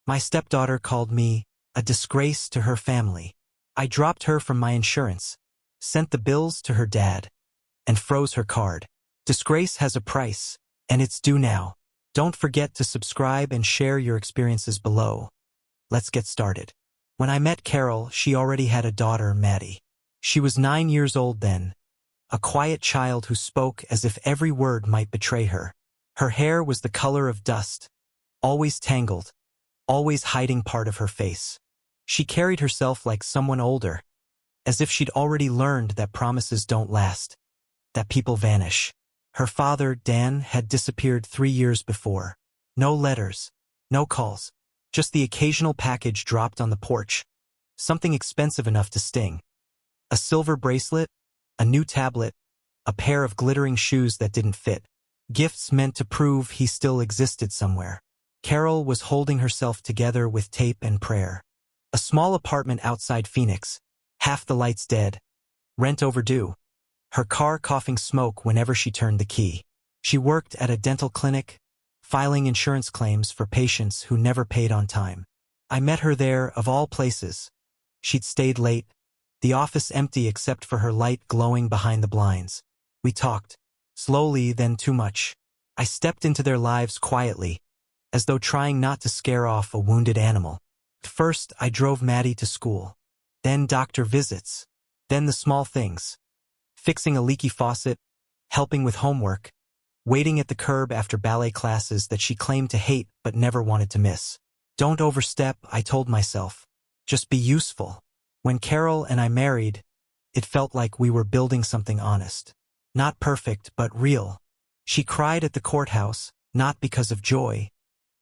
My stepdaughter called me a disgrace to her family. I dropped her from my insurance, sent the bills to her dad, and froze her card. Disgrace has a price, and it's due now. Don't forget to subscribe and share your experiences below. Let's get started. When I met Carol, she already had a daughter, Maddie. She was 9 years old then, a quiet child who spoke as if every word might betray her. Her hair was the color of dust, always tangled, always hiding part of her face. She carried herself like someone older, as if she'd already learned that promises don't last, that people vanish. Her father, Dan, had disappeared 3 years before. No letters, no calls, just the occasional package dropped on the porch, something expensive enough to sting. A silver bracelet, a new tablet, a pair of glittering shoes that didn't fit. Gifts meant to prove he still existed somewhere. Carol was holding herself together with tape and prayer. A small apartment outside Phoenix, half the lights dead, rent overdue. Her car coughing smoke whenever she turned the key. She worked at a dental clinic, filing insurance claims for patients who never paid on time. I met her there, of all places. She'd stayed late, the office empty except for her light glowing behind the blinds. We talked, slowly, then too much. I stepped into their lives quietly, as though trying not to scare off a wounded animal. First, I drove Maddie to school. Then doctor visits. Then the small things. Fixing a leaky faucet, helping with homework, waiting at the curb after ballet classes that she claimed to hate but never wanted to miss. Don't overstep, I told myself. Just be useful. When Carol and I married, it felt like we were building something honest. Not perfect, but real. She cried at the courthouse, not because of joy,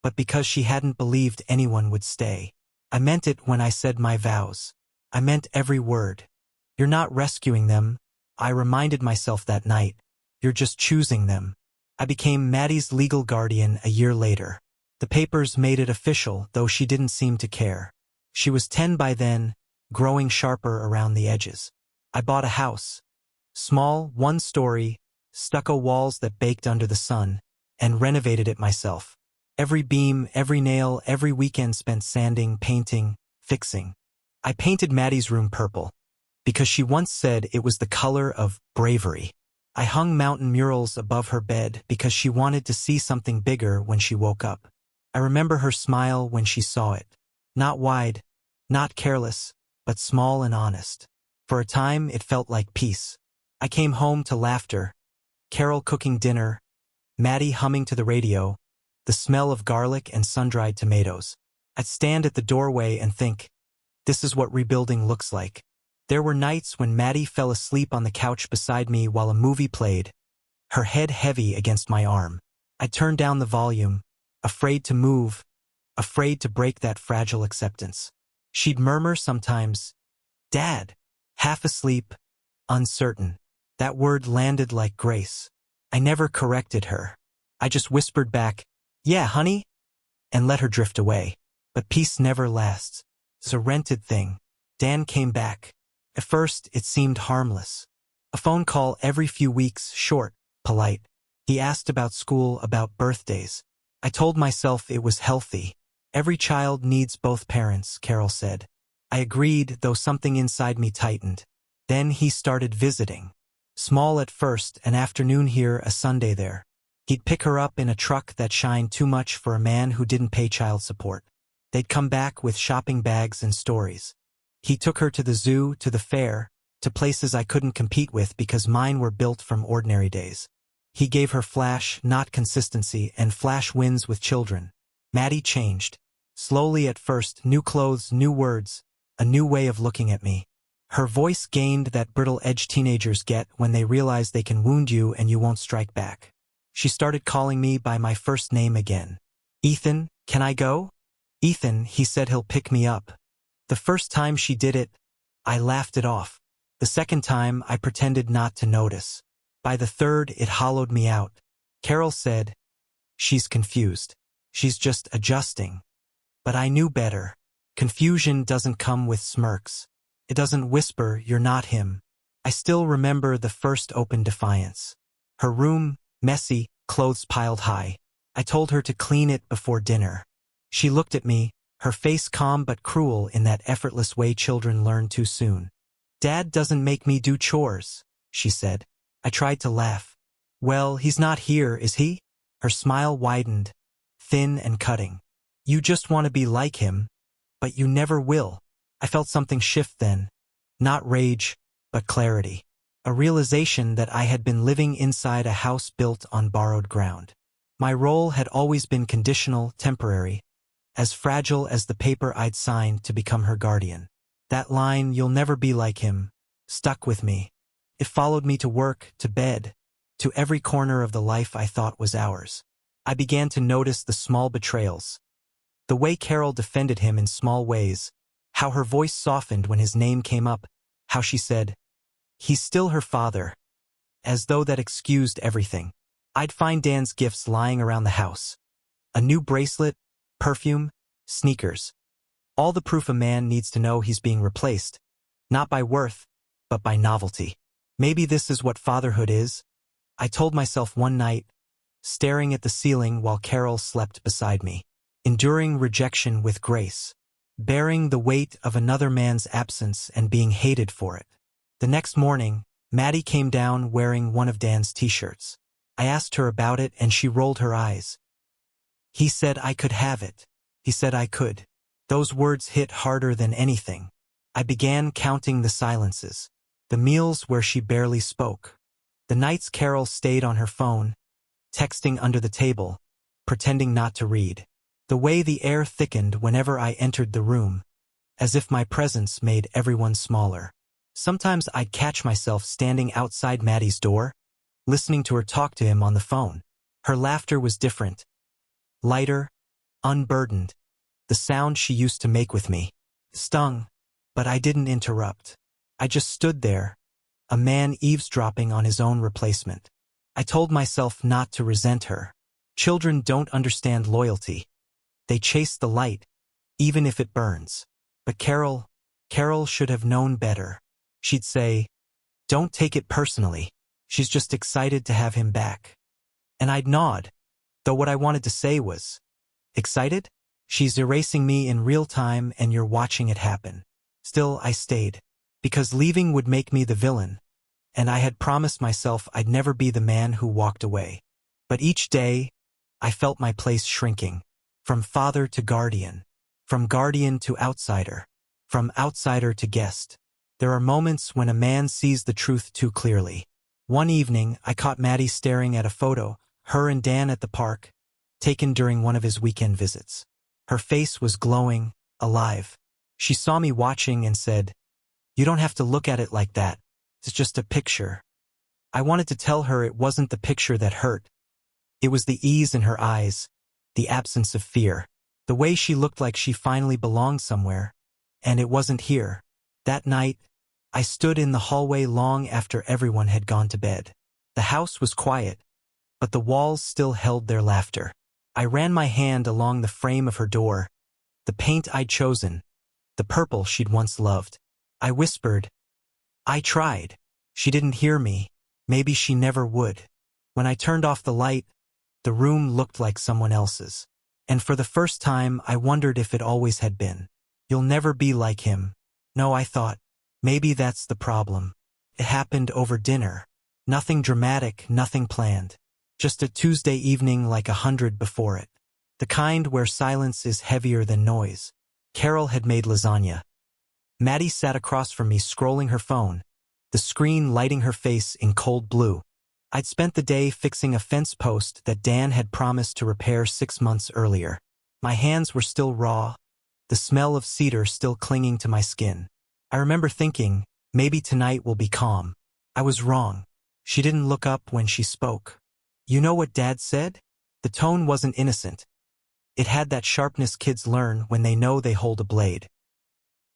but because she hadn't believed anyone would stay. I meant it when I said my vows. I meant every word. You're not rescuing them, I reminded myself that night. You're just choosing them. I became Maddie's legal guardian a year later. The papers made it official, though she didn't seem to care. She was 10 by then, growing sharper around the edges. I bought a house. Small, 1-story, stucco walls that baked under the sun, and renovated it myself. Every beam, every nail, every weekend spent sanding, painting, fixing. I painted Maddie's room purple, because she once said it was the color of bravery. I hung mountain murals above her bed because she wanted to see something bigger when she woke up. I remember her smile when she saw it. Not wide, not careless, but small and honest. For a time, it felt like peace. I came home to laughter, Carol cooking dinner, Maddie humming to the radio, the smell of garlic and sun-dried tomatoes. I'd stand at the doorway and think, this is what rebuilding looks like. There were nights when Maddie fell asleep on the couch beside me while a movie played, her head heavy against my arm. I turned down the volume, afraid to move, afraid to break that fragile acceptance. She'd murmur sometimes, "Dad," half asleep, uncertain. That word landed like grace. I never corrected her. I just whispered back, "Yeah, honey," and let her drift away. But peace never lasts. It's a rented thing. Dan came back. At first, it seemed harmless. A phone call every few weeks, short, polite. He asked about school, about birthdays. I told myself it was healthy. Every child needs both parents, Carol said. I agreed, though something inside me tightened. Then he started visiting. Small at first, an afternoon here, a Sunday there. He'd pick her up in a truck that shined too much for a man who didn't pay child support. They'd come back with shopping bags and stories. He took her to the zoo, to the fair, to places I couldn't compete with because mine were built from ordinary days. He gave her flash, not consistency, and flash wins with children. Maddie changed. Slowly at first, new clothes, new words, a new way of looking at me. Her voice gained that brittle edge teenagers get when they realize they can wound you and you won't strike back. She started calling me by my first name again. "Ethan, can I go?" "Ethan," he said, "he'll pick me up." The first time she did it, I laughed it off. The second time, I pretended not to notice. By the third, it hollowed me out. Carol said, "She's confused. She's just adjusting." But I knew better. Confusion doesn't come with smirks. It doesn't whisper, "You're not him." I still remember the first open defiance. Her room, messy, clothes piled high. I told her to clean it before dinner. She looked at me, her face calm but cruel in that effortless way children learn too soon. "Dad doesn't make me do chores," she said. I tried to laugh. "Well, he's not here, is he?" Her smile widened, thin and cutting. "You just want to be like him, but you never will." I felt something shift then. Not rage, but clarity. A realization that I had been living inside a house built on borrowed ground. My role had always been conditional, temporary, as fragile as the paper I'd signed to become her guardian. That line, "You'll never be like him," stuck with me. It followed me to work, to bed, to every corner of the life I thought was ours. I began to notice the small betrayals. The way Carol defended him in small ways, how her voice softened when his name came up, how she said, "He's still her father," as though that excused everything. I'd find Dan's gifts lying around the house. A new bracelet, perfume, sneakers. All the proof a man needs to know he's being replaced, not by worth, but by novelty. Maybe this is what fatherhood is, I told myself one night, staring at the ceiling while Carol slept beside me. Enduring rejection with grace. Bearing the weight of another man's absence and being hated for it. The next morning, Maddie came down wearing one of Dan's t-shirts. I asked her about it and she rolled her eyes. "He said I could have it. He said I could." Those words hit harder than anything. I began counting the silences. The meals where she barely spoke. The nights Carol stayed on her phone, texting under the table, pretending not to read. The way the air thickened whenever I entered the room, as if my presence made everyone smaller. Sometimes I'd catch myself standing outside Maddie's door, listening to her talk to him on the phone. Her laughter was different. Lighter, unburdened. The sound she used to make with me stung, but I didn't interrupt. I just stood there, a man eavesdropping on his own replacement. I told myself not to resent her. Children don't understand loyalty. They chase the light, even if it burns. But Carol should have known better. She'd say, "Don't take it personally. She's just excited to have him back." And I'd nod, though what I wanted to say was, "Excited? She's erasing me in real time and you're watching it happen." Still, I stayed. Because leaving would make me the villain, and I had promised myself I'd never be the man who walked away. But each day, I felt my place shrinking. From father to guardian. From guardian to outsider. From outsider to guest. There are moments when a man sees the truth too clearly. One evening, I caught Maddie staring at a photo, her and Dan at the park, taken during one of his weekend visits. Her face was glowing, alive. She saw me watching and said, "You don't have to look at it like that. It's just a picture." I wanted to tell her it wasn't the picture that hurt. It was the ease in her eyes, the absence of fear, the way she looked like she finally belonged somewhere, and it wasn't here. That night, I stood in the hallway long after everyone had gone to bed. The house was quiet, but the walls still held their laughter. I ran my hand along the frame of her door, the paint I'd chosen, the purple she'd once loved. I whispered, "I tried." She didn't hear me. Maybe she never would. When I turned off the light, the room looked like someone else's. And for the first time, I wondered if it always had been. "You'll never be like him." No, I thought. Maybe that's the problem. It happened over dinner. Nothing dramatic, nothing planned. Just a Tuesday evening like 100 before it. The kind where silence is heavier than noise. Carol had made lasagna. Maddie sat across from me scrolling her phone, the screen lighting her face in cold blue. I'd spent the day fixing a fence post that Dan had promised to repair 6 months earlier. My hands were still raw, the smell of cedar still clinging to my skin. I remember thinking, maybe tonight will be calm. I was wrong. She didn't look up when she spoke. "You know what Dad said?" The tone wasn't innocent. It had that sharpness kids learn when they know they hold a blade.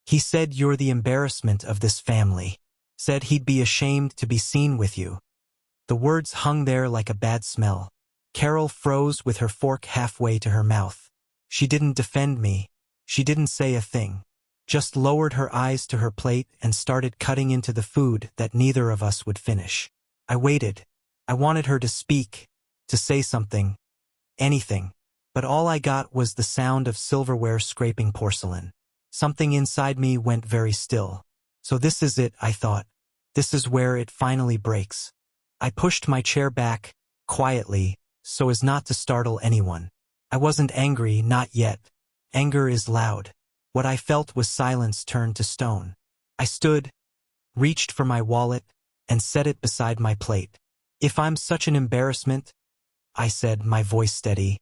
"He said you're the embarrassment of this family. Said he'd be ashamed to be seen with you." The words hung there like a bad smell. Carol froze with her fork halfway to her mouth. She didn't defend me. She didn't say a thing. Just lowered her eyes to her plate and started cutting into the food that neither of us would finish. I waited. I wanted her to speak, to say something. Anything. but all I got was the sound of silverware scraping porcelain. Something inside me went very still. So this is it, I thought. This is where it finally breaks. I pushed my chair back, quietly, so as not to startle anyone. I wasn't angry, not yet. Anger is loud. What I felt was silence turned to stone. I stood, reached for my wallet, and set it beside my plate. If I'm such an embarrassment, I said, my voice steady,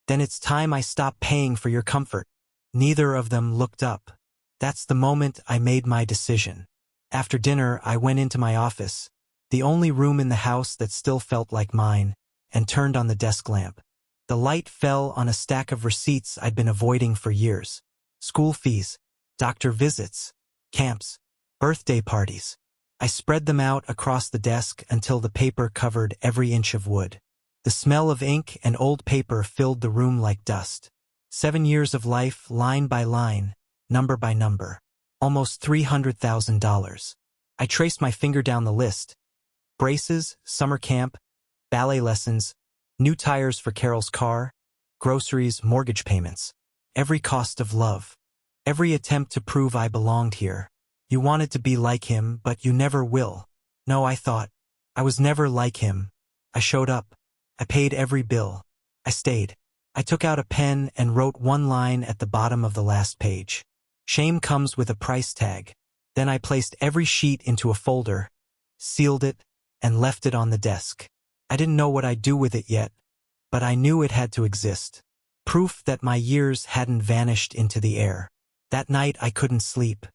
then it's time I stop paying for your comfort. Neither of them looked up. That's the moment I made my decision. After dinner, I went into my office, the only room in the house that still felt like mine, and turned on the desk lamp. The light fell on a stack of receipts I'd been avoiding for years. School fees, doctor visits, camps, birthday parties. I spread them out across the desk until the paper covered every inch of wood. The smell of ink and old paper filled the room like dust. 7 years of life, line by line, number by number. Almost $300,000. I traced my finger down the list. Braces, summer camp, ballet lessons, new tires for Carol's car, groceries, mortgage payments. Every cost of love. Every attempt to prove I belonged here. You wanted to be like him, but you never will. No, I thought. I was never like him. I showed up. I paid every bill. I stayed. I took out a pen and wrote one line at the bottom of the last page. Shame comes with a price tag. Then I placed every sheet into a folder, sealed it, and left it on the desk. I didn't know what I'd do with it yet, but I knew it had to exist. Proof that my years hadn't vanished into the air. That night I couldn't sleep.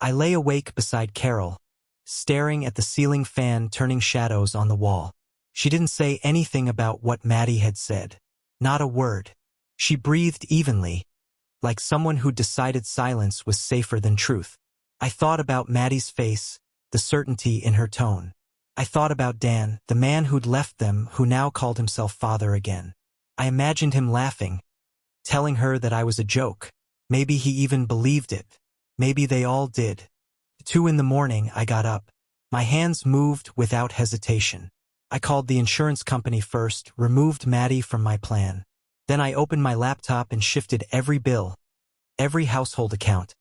I lay awake beside Carol, staring at the ceiling fan turning shadows on the wall. She didn't say anything about what Maddie had said. Not a word. She breathed evenly, like someone who decided silence was safer than truth. I thought about Maddie's face, the certainty in her tone. I thought about Dan, the man who'd left them, who now called himself father again. I imagined him laughing, telling her that I was a joke. Maybe he even believed it. Maybe they all did. 2 a.m, I got up. My hands moved without hesitation. I called the insurance company first, removed Maddie from my plan. Then I opened my laptop and shifted every bill, every household account,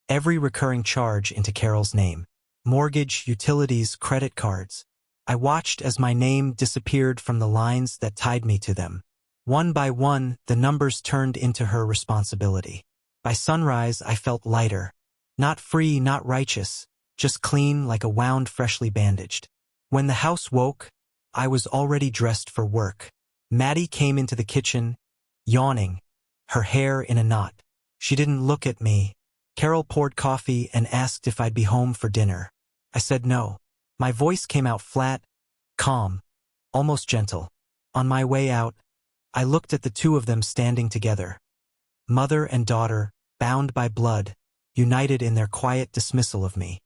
every recurring charge into Carol's name. Mortgage, utilities, credit cards. I watched as my name disappeared from the lines that tied me to them. One by one, the numbers turned into her responsibility. By sunrise, I felt lighter. Not free, not righteous, just clean like a wound freshly bandaged. When the house woke, I was already dressed for work. Maddie came into the kitchen, yawning, her hair in a knot. She didn't look at me. Carol poured coffee and asked if I'd be home for dinner. I said no. My voice came out flat, calm, almost gentle. On my way out, I looked at the two of them standing together. Mother and daughter, bound by blood, united in their quiet dismissal of me.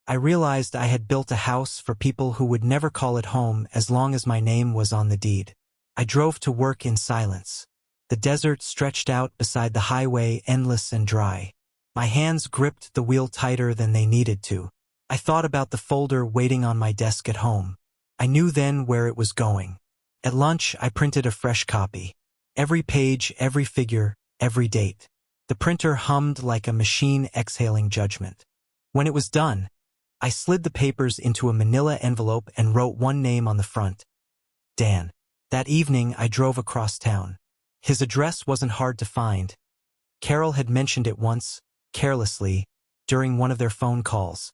I realized I had built a house for people who would never call it home as long as my name was on the deed. I drove to work in silence. The desert stretched out beside the highway, endless and dry. My hands gripped the wheel tighter than they needed to. I thought about the folder waiting on my desk at home. I knew then where it was going. At lunch, I printed a fresh copy. Every page, every figure, every date. The printer hummed like a machine exhaling judgment. When it was done, I slid the papers into a manila envelope and wrote one name on the front. Dan. That evening, I drove across town. His address wasn't hard to find. Carol had mentioned it once, carelessly, during one of their phone calls.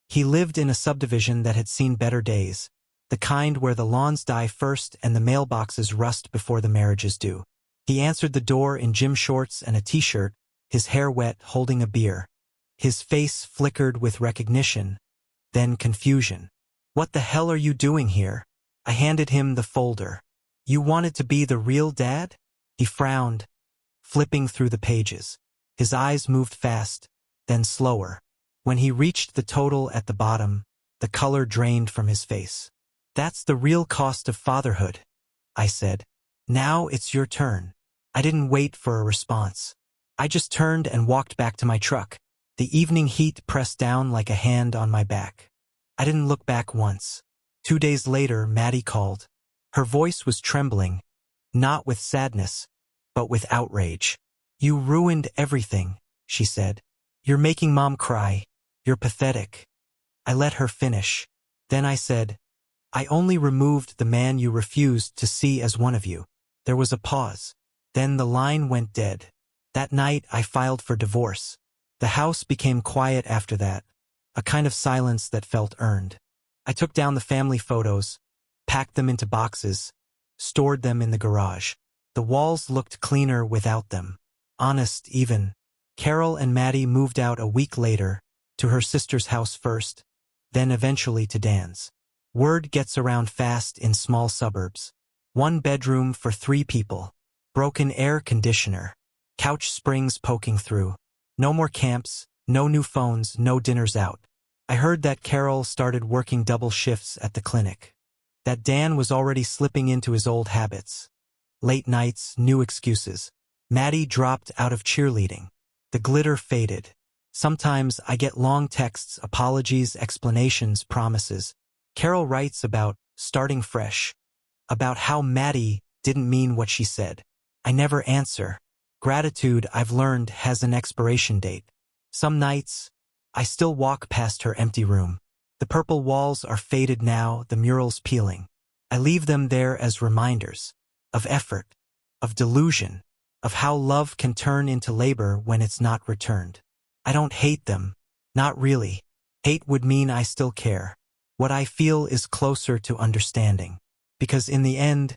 He lived in a subdivision that had seen better days, the kind where the lawns die first and the mailboxes rust before the marriages do. He answered the door in gym shorts and a t-shirt, his hair wet, holding a beer. His face flickered with recognition, then confusion. What the hell are you doing here? I handed him the folder. You wanted to be the real dad? He frowned, flipping through the pages. His eyes moved fast, then slower. When he reached the total at the bottom, the color drained from his face. That's the real cost of fatherhood, I said. Now it's your turn. I didn't wait for a response. I just turned and walked back to my truck. The evening heat pressed down like a hand on my back. I didn't look back once. 2 days later, Maddie called. Her voice was trembling, not with sadness, but with outrage. "You ruined everything," she said. "You're making Mom cry. You're pathetic." I let her finish. Then I said, "I only removed the man you refused to see as one of you." There was a pause. Then the line went dead. That night I filed for divorce. The house became quiet after that, a kind of silence that felt earned. I took down the family photos, packed them into boxes, stored them in the garage. The walls looked cleaner without them. Honest, even. Carol and Maddie moved out a week later, to her sister's house first, then eventually to Dan's. Word gets around fast in small suburbs. 1 bedroom for 3 people. Broken air conditioner. Couch springs poking through. No more camps, no new phones, no dinners out. I heard that Carol started working double shifts at the clinic. That Dan was already slipping into his old habits. Late nights, new excuses. Maddie dropped out of cheerleading. The glitter faded. Sometimes I get long texts, apologies, explanations, promises. Carol writes about starting fresh, about how Maddie didn't mean what she said. I never answer. Gratitude, I've learned, has an expiration date. Some nights, I still walk past her empty room. The purple walls are faded now, the murals peeling. I leave them there as reminders of effort, of delusion, of how love can turn into labor when it's not returned. I don't hate them. Not really. Hate would mean I still care. What I feel is closer to understanding. Because in the end,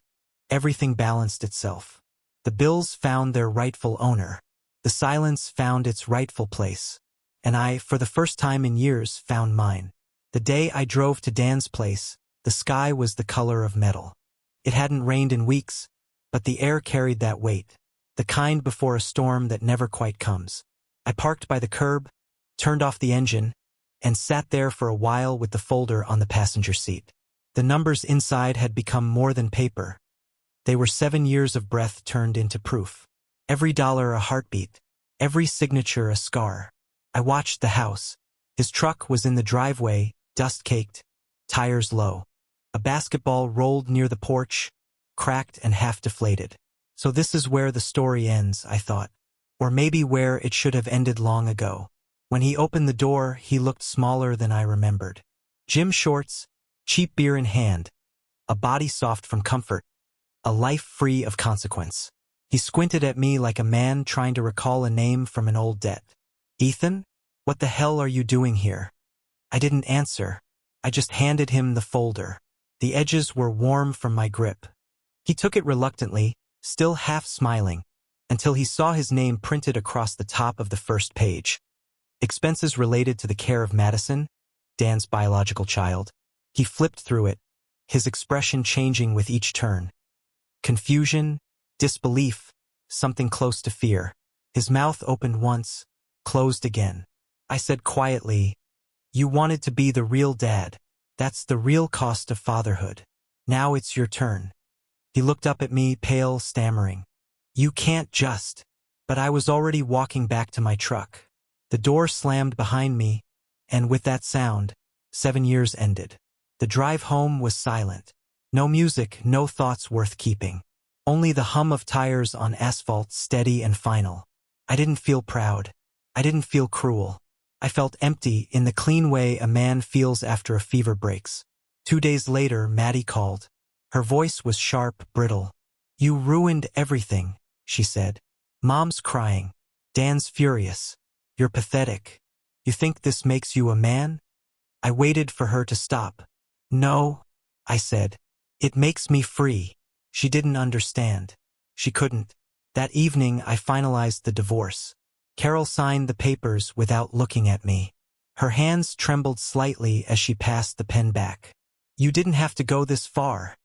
everything balanced itself. The bills found their rightful owner. The silence found its rightful place. And I, for the first time in years, found mine. The day I drove to Dan's place, the sky was the color of metal. It hadn't rained in weeks, but the air carried that weight, the kind before a storm that never quite comes. I parked by the curb, turned off the engine, and sat there for a while with the folder on the passenger seat. The numbers inside had become more than paper. They were 7 years of breath turned into proof. Every dollar a heartbeat, every signature a scar. I watched the house. His truck was in the driveway, dust-caked, tires low. A basketball rolled near the porch, cracked and half deflated. So this is where the story ends, I thought. Or maybe where it should have ended long ago. When he opened the door, he looked smaller than I remembered. Gym shorts, cheap beer in hand, a body soft from comfort, a life free of consequence. He squinted at me like a man trying to recall a name from an old debt. "Ethan? What the hell are you doing here?" I didn't answer. I just handed him the folder. The edges were warm from my grip. He took it reluctantly, still half smiling, until he saw his name printed across the top of the first page. Expenses related to the care of Madison, Dan's biological child. He flipped through it, his expression changing with each turn. Confusion, disbelief, something close to fear. His mouth opened once, closed again. I said quietly, "You wanted to be the real dad. That's the real cost of fatherhood. Now it's your turn." He looked up at me, pale, stammering. "You can't just." But I was already walking back to my truck. The door slammed behind me, and with that sound, 7 years ended. The drive home was silent. No music, no thoughts worth keeping. Only the hum of tires on asphalt, steady and final. I didn't feel proud. I didn't feel cruel. I felt empty in the clean way a man feels after a fever breaks. 2 days later, Maddie called. Her voice was sharp, brittle. "You ruined everything," she said. "Mom's crying. Dan's furious. You're pathetic. You think this makes you a man?" I waited for her to stop. "No," I said. "It makes me free." She didn't understand. She couldn't. That evening, I finalized the divorce. Carol signed the papers without looking at me. Her hands trembled slightly as she passed the pen back. "You didn't have to go this far,"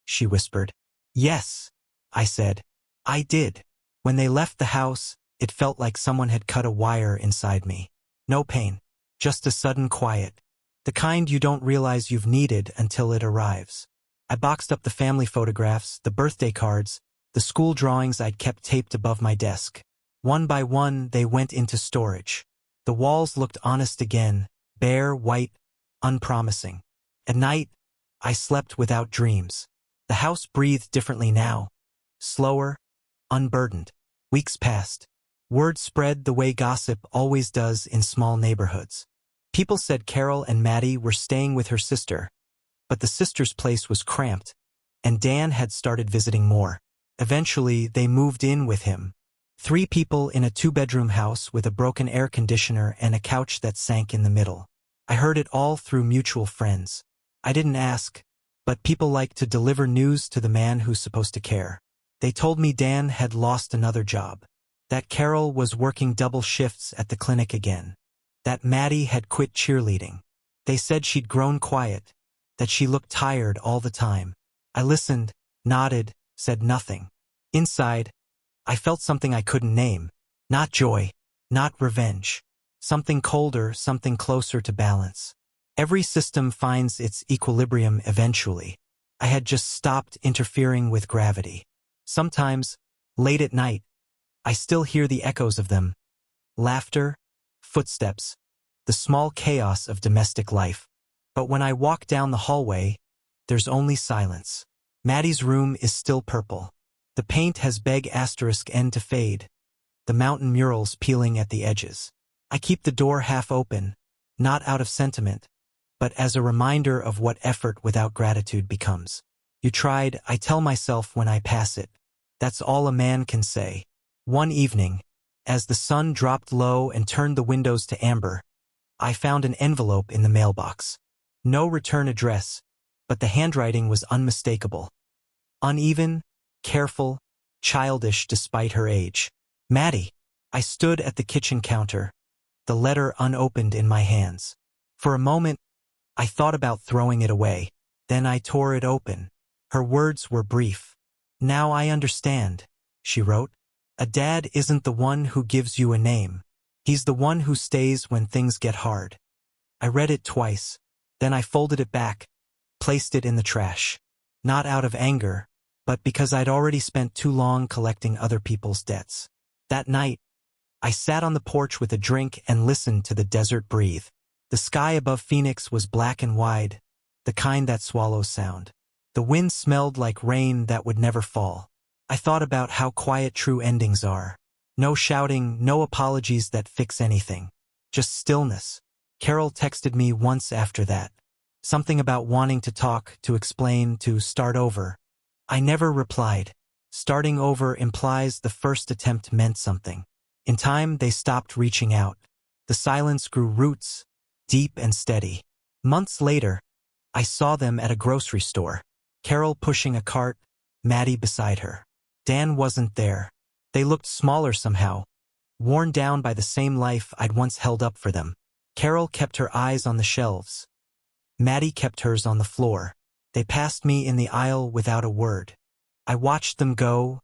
she whispered. "Yes," I said. "I did." When they left the house, it felt like someone had cut a wire inside me. No pain, just a sudden quiet. The kind you don't realize you've needed until it arrives. I boxed up the family photographs, the birthday cards, the school drawings I'd kept taped above my desk. One by one, they went into storage. The walls looked honest again, bare, white, unpromising. At night, I slept without dreams. The house breathed differently now. Slower, unburdened. Weeks passed. Word spread the way gossip always does in small neighborhoods. People said Carol and Maddie were staying with her sister, but the sister's place was cramped, and Dan had started visiting more. Eventually, they moved in with him. 3 people in a 2-bedroom house with a broken air conditioner and a couch that sank in the middle. I heard it all through mutual friends. I didn't ask, but people like to deliver news to the man who's supposed to care. They told me Dan had lost another job, that Carol was working double shifts at the clinic again, that Maddie had quit cheerleading. They said she'd grown quiet, that she looked tired all the time. I listened, nodded, said nothing. Inside, I felt something I couldn't name. Not joy, not revenge. Something colder, something closer to balance. Every system finds its equilibrium eventually. I had just stopped interfering with gravity. Sometimes, late at night, I still hear the echoes of them. Laughter, footsteps, the small chaos of domestic life. But when I walk down the hallway, there's only silence. Maddie's room is still purple. The paint has *N to fade. The mountain murals peeling at the edges. I keep the door half open, not out of sentiment, but as a reminder of what effort without gratitude becomes. You tried, I tell myself when I pass it. That's all a man can say. One evening, as the sun dropped low and turned the windows to amber, I found an envelope in the mailbox. No return address, but the handwriting was unmistakable. Uneven, careful, childish despite her age. Maddie. I stood at the kitchen counter, the letter unopened in my hands. For a moment, I thought about throwing it away. Then I tore it open. Her words were brief. Now I understand, she wrote. A dad isn't the one who gives you a name. He's the one who stays when things get hard. I read it twice. Then I folded it back, placed it in the trash. Not out of anger, but because I'd already spent too long collecting other people's debts. That night, I sat on the porch with a drink and listened to the desert breathe. The sky above Phoenix was black and wide, the kind that swallows sound. The wind smelled like rain that would never fall. I thought about how quiet true endings are. No shouting, no apologies that fix anything. Just stillness. Carol texted me once after that. Something about wanting to talk, to explain, to start over. I never replied. Starting over implies the first attempt meant something. In time, they stopped reaching out. The silence grew roots, deep and steady. Months later, I saw them at a grocery store. Carol pushing a cart, Maddie beside her. Dan wasn't there. They looked smaller somehow, worn down by the same life I'd once held up for them. Carol kept her eyes on the shelves. Maddie kept hers on the floor. They passed me in the aisle without a word. I watched them go,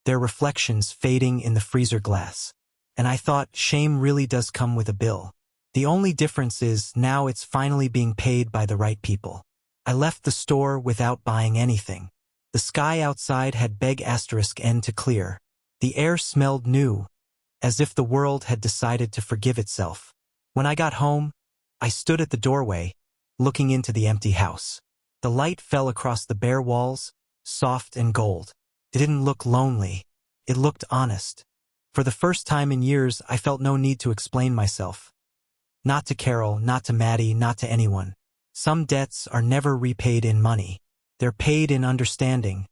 their reflections fading in the freezer glass. And I thought, shame really does come with a bill. The only difference is now it's finally being paid by the right people. I left the store without buying anything. The sky outside had *N to clear. The air smelled new, as if the world had decided to forgive itself. When I got home, I stood at the doorway, looking into the empty house. The light fell across the bare walls, soft and gold. It didn't look lonely. It looked honest. For the first time in years, I felt no need to explain myself. Not to Carol, not to Maddie, not to anyone. Some debts are never repaid in money. They're paid in understanding,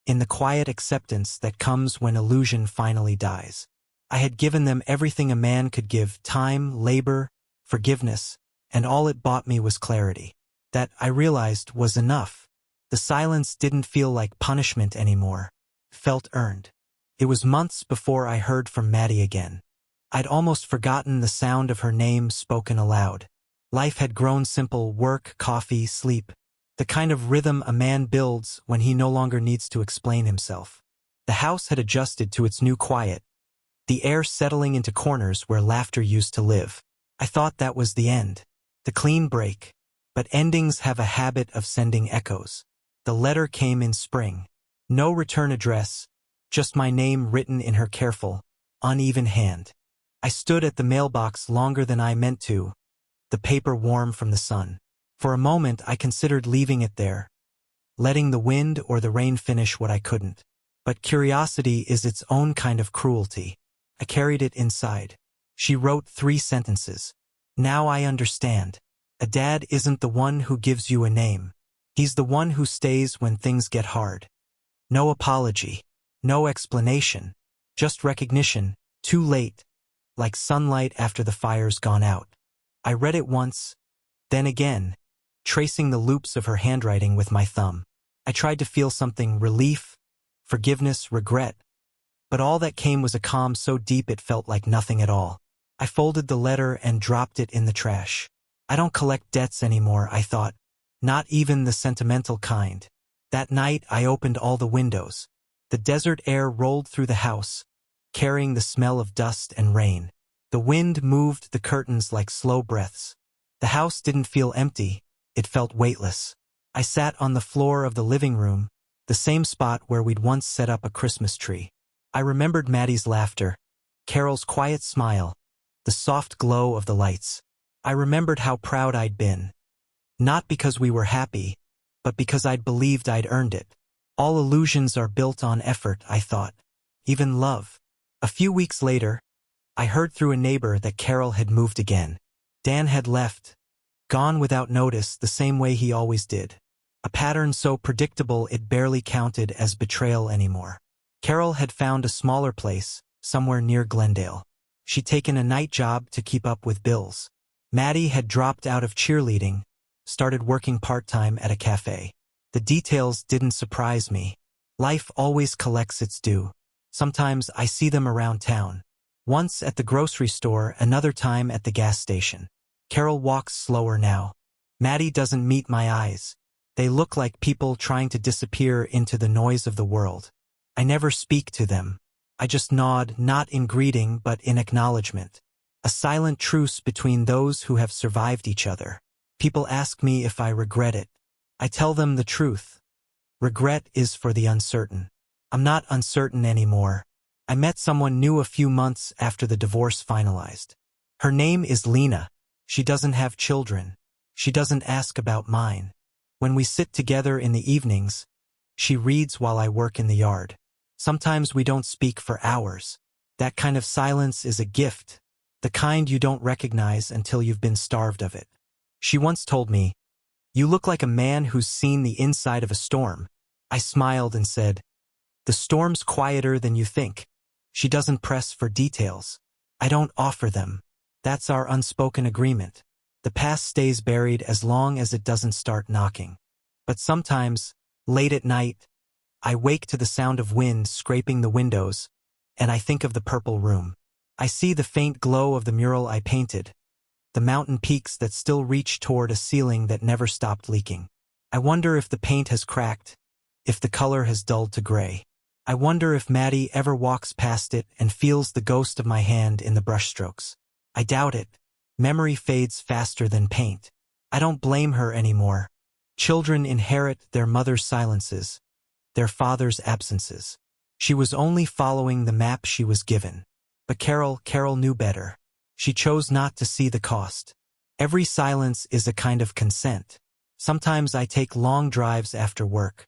in the quiet acceptance that comes when illusion finally dies. I had given them everything a man could give: time, labor, forgiveness, and all it bought me was clarity. That, I realized, was enough. The silence didn't feel like punishment anymore. It felt earned. It was months before I heard from Maddie again. I'd almost forgotten the sound of her name spoken aloud. Life had grown simple: work, coffee, sleep. The kind of rhythm a man builds when he no longer needs to explain himself. The house had adjusted to its new quiet, the air settling into corners where laughter used to live. I thought that was the end, the clean break. But endings have a habit of sending echoes. The letter came in spring. No return address, just my name written in her careful, uneven hand. I stood at the mailbox longer than I meant to, the paper warm from the sun. For a moment I considered leaving it there, letting the wind or the rain finish what I couldn't. But curiosity is its own kind of cruelty. I carried it inside. She wrote 3 sentences. Now I understand. A dad isn't the one who gives you a name. He's the one who stays when things get hard. No apology. No explanation. Just recognition, too late, like sunlight after the fire's gone out. I read it once, then again, tracing the loops of her handwriting with my thumb. I tried to feel something: relief, forgiveness, regret. But all that came was a calm so deep it felt like nothing at all. I folded the letter and dropped it in the trash. I don't collect debts anymore, I thought. Not even the sentimental kind. That night I opened all the windows. The desert air rolled through the house, carrying the smell of dust and rain. The wind moved the curtains like slow breaths. The house didn't feel empty, it felt weightless. I sat on the floor of the living room, the same spot where we'd once set up a Christmas tree. I remembered Maddie's laughter, Carol's quiet smile, the soft glow of the lights. I remembered how proud I'd been. Not because we were happy, but because I'd believed I'd earned it. All illusions are built on effort, I thought. Even love. A few weeks later, I heard through a neighbor that Carol had moved again. Dan had left, gone without notice, the same way he always did. A pattern so predictable it barely counted as betrayal anymore. Carol had found a smaller place, somewhere near Glendale. She'd taken a night job to keep up with bills. Maddie had dropped out of cheerleading, started working part-time at a cafe. The details didn't surprise me. Life always collects its due. Sometimes I see them around town. Once at the grocery store, another time at the gas station. Carol walks slower now. Maddie doesn't meet my eyes. They look like people trying to disappear into the noise of the world. I never speak to them. I just nod, not in greeting but in acknowledgement. A silent truce between those who have survived each other. People ask me if I regret it. I tell them the truth. Regret is for the uncertain. I'm not uncertain anymore. I met someone new a few months after the divorce finalized. Her name is Lena. She doesn't have children. She doesn't ask about mine. When we sit together in the evenings, she reads while I work in the yard. Sometimes we don't speak for hours. That kind of silence is a gift, the kind you don't recognize until you've been starved of it. She once told me, "You look like a man who's seen the inside of a storm." I smiled and said, "The storm's quieter than you think." She doesn't press for details. I don't offer them. That's our unspoken agreement. The past stays buried as long as it doesn't start knocking. But sometimes, late at night, I wake to the sound of wind scraping the windows, and I think of the purple room. I see the faint glow of the mural I painted, the mountain peaks that still reach toward a ceiling that never stopped leaking. I wonder if the paint has cracked, if the color has dulled to gray. I wonder if Maddie ever walks past it and feels the ghost of my hand in the brushstrokes. I doubt it. Memory fades faster than paint. I don't blame her anymore. Children inherit their mother's silences, their father's absences. She was only following the map she was given. But Carol knew better. She chose not to see the cost. Every silence is a kind of consent. Sometimes I take long drives after work.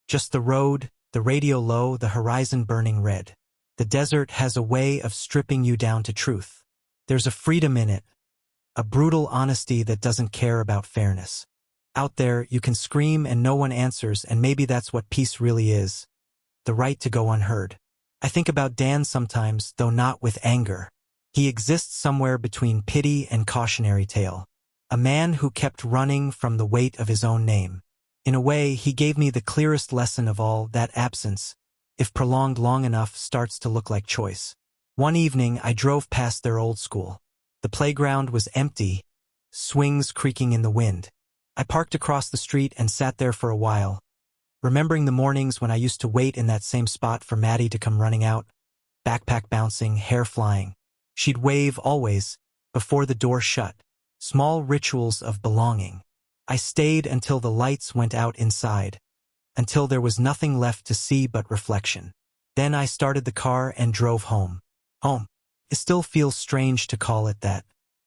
Just the road, the radio low, the horizon burning red. The desert has a way of stripping you down to truth. There's a freedom in it, a brutal honesty that doesn't care about fairness. Out there, you can scream and no one answers, and maybe that's what peace really is. The right to go unheard. I think about Dan sometimes, though not with anger. He exists somewhere between pity and cautionary tale. A man who kept running from the weight of his own name. In a way, he gave me the clearest lesson of all: that absence, if prolonged long enough, starts to look like choice. One evening, I drove past their old school. The playground was empty, swings creaking in the wind. I parked across the street and sat there for a while, remembering the mornings when I used to wait in that same spot for Maddie to come running out, backpack bouncing, hair flying. She'd wave always, before the door shut. Small rituals of belonging. I stayed until the lights went out inside, until there was nothing left to see but reflection. Then I started the car and drove home. Home. It still feels strange to call it that.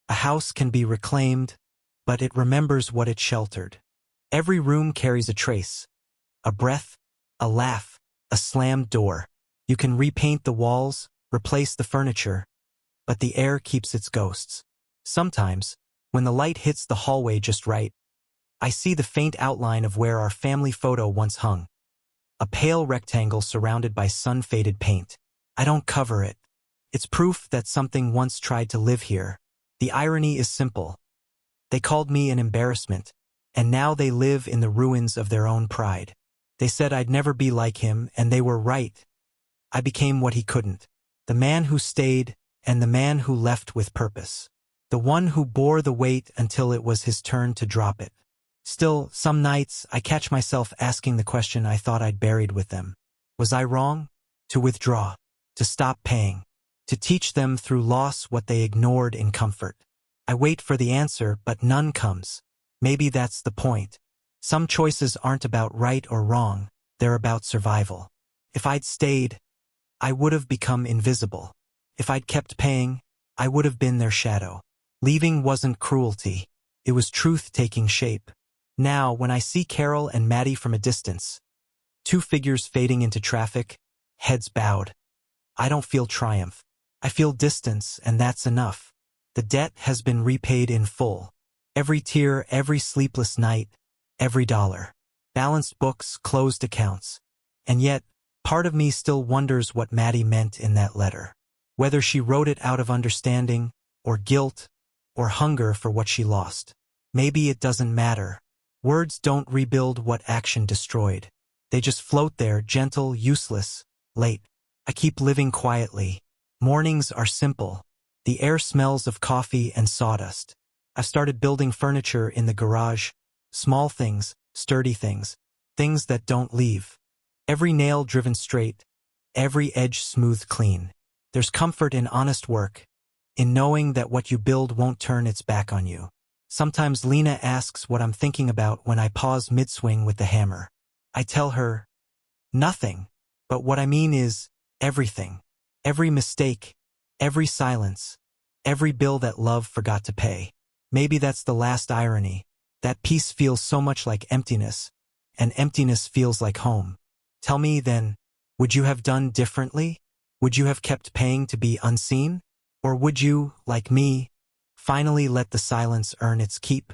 A house can be reclaimed, but it remembers what it sheltered. Every room carries a trace, a breath, a laugh, A slammed door. You can repaint the walls, replace the furniture, but the air keeps its ghosts. Sometimes, when the light hits the hallway just right, I see the faint outline of where our family photo once hung. A pale rectangle surrounded by sun-faded paint. I don't cover it. It's proof that something once tried to live here. The irony is simple. They called me an embarrassment, and now they live in the ruins of their own pride. They said I'd never be like him, and they were right. I became what he couldn't. The man who stayed, and the man who left with purpose. The one who bore the weight until it was his turn to drop it. Still, some nights I catch myself asking the question I thought I'd buried with them. Was I wrong? To withdraw. To stop paying. To teach them through loss what they ignored in comfort. I wait for the answer, but none comes. Maybe that's the point. Some choices aren't about right or wrong, they're about survival. If I'd stayed, I would have become invisible. If I'd kept paying, I would have been their shadow. Leaving wasn't cruelty. It was truth taking shape. Now, when I see Carol and Maddie from a distance, two figures fading into traffic, heads bowed, I don't feel triumph. I feel distance, and that's enough. The debt has been repaid in full. Every tear, every sleepless night, every dollar. Balanced books, closed accounts. And yet, part of me still wonders what Maddie meant in that letter. Whether she wrote it out of understanding, or guilt, or hunger for what she lost. Maybe it doesn't matter. Words don't rebuild what action destroyed. They just float there, gentle, useless, late. I keep living quietly. Mornings are simple. The air smells of coffee and sawdust. I've started building furniture in the garage. Small things, sturdy things. Things that don't leave. Every nail driven straight. Every edge smoothed clean. There's comfort in honest work. In knowing that what you build won't turn its back on you. Sometimes Lena asks what I'm thinking about when I pause mid-swing with the hammer. I tell her, nothing. But what I mean is, everything. Every mistake, every silence, every bill that love forgot to pay. Maybe that's the last irony. That peace feels so much like emptiness, and emptiness feels like home. Tell me then, would you have done differently? Would you have kept paying to be unseen? Or would you, like me, finally let the silence earn its keep?